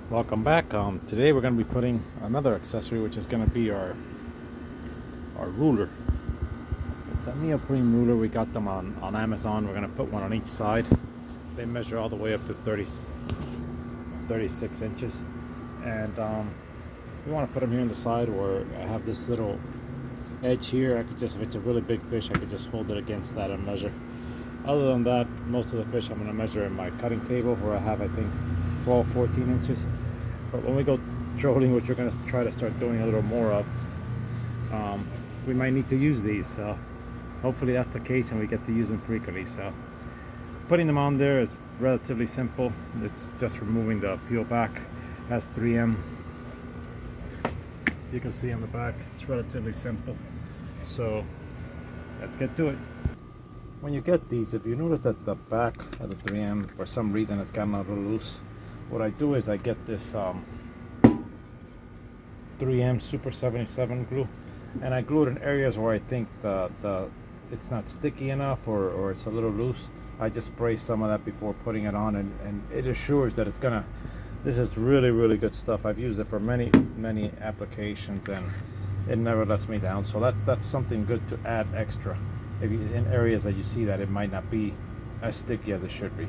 Welcome back. Today we're going to be putting another accessory, which is going to be our ruler. It's a neoprene ruler. We got them on Amazon. We're going to put one on each side. They measure all the way up to 36 inches, and we want to put them here on the side where I have this little edge here. I could just, if it's a really big fish, I could just hold it against that and measure. Other than that, most of the fish I'm going to measure in my cutting table, where I have, I think, 12, 14 inches. But when we go trolling, which we're going to try to start doing a little more of, we might need to use these. So hopefully that's the case and we get to use them frequently. So putting them on there is relatively simple. It's just removing the peel back. It has 3M. As you can see on the back, it's relatively simple. So let's get to it. When you get these, if you notice that the back of the 3M, for some reason it's gotten a little loose, what I do is I get this 3M Super 77 glue, and I glue it in areas where I think it's not sticky enough or it's a little loose. I just spray some of that before putting it on, and it assures that it's gonna. This is really good stuff. I've used it for many applications, and it never lets me down. So that's something good to add extra. If you, in areas that you see that it might not be as sticky as it should be.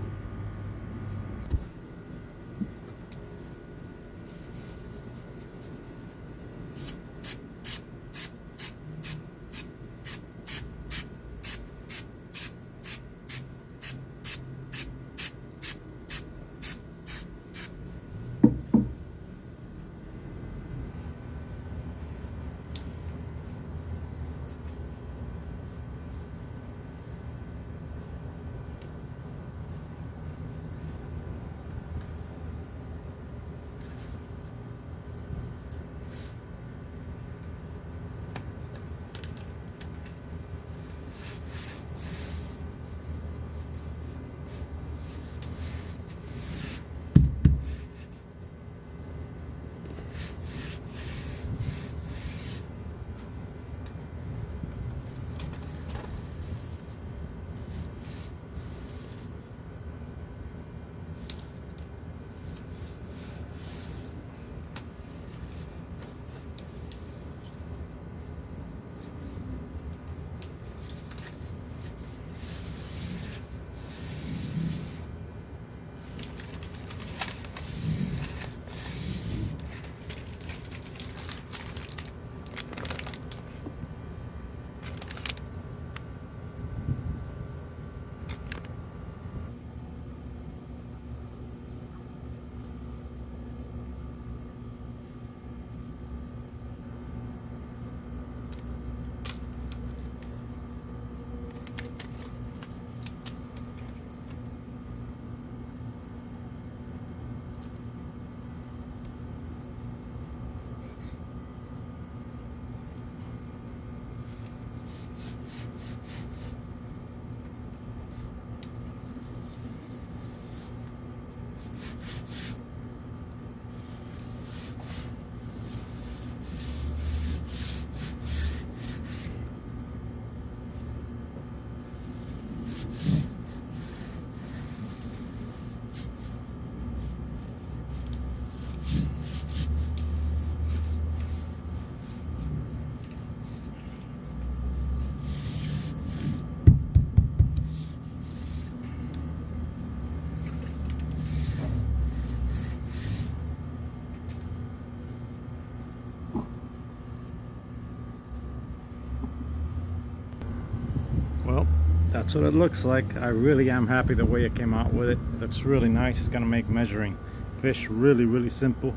Well, that's what it looks like. I really am happy the way it came out with it. It looks really nice. It's gonna make measuring fish really simple.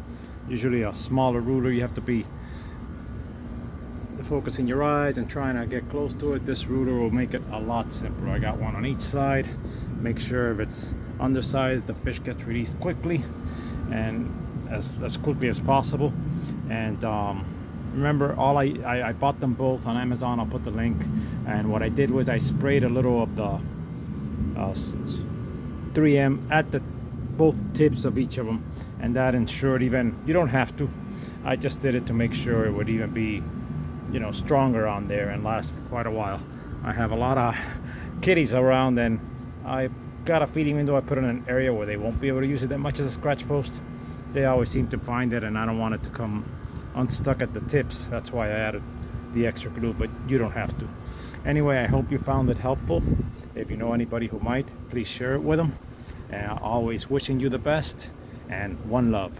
Usually a smaller ruler, you have to be focusing your eyes and trying to get close to it. This ruler will make it a lot simpler. I got one on each side. Make sure if it's undersized, the fish gets released quickly and as quickly as possible. And remember, I bought them both on Amazon. I'll put the link. And what I did was I sprayed a little of the 3M at the both tips of each of them, and that ensured, even you don't have to, I just did it to make sure it would even be, you know, stronger on there and last for quite a while. I have a lot of kitties around, and I got a feeding window. I put it in an area where they won't be able to use it that much as a scratch post, they always seem to find it, and I don't want it to come unstuck at the tips. That's why I added the extra glue, but you don't have to. Anyway, I hope you found it helpful. If you know anybody who might, please share it with them. And always wishing you the best, and one love.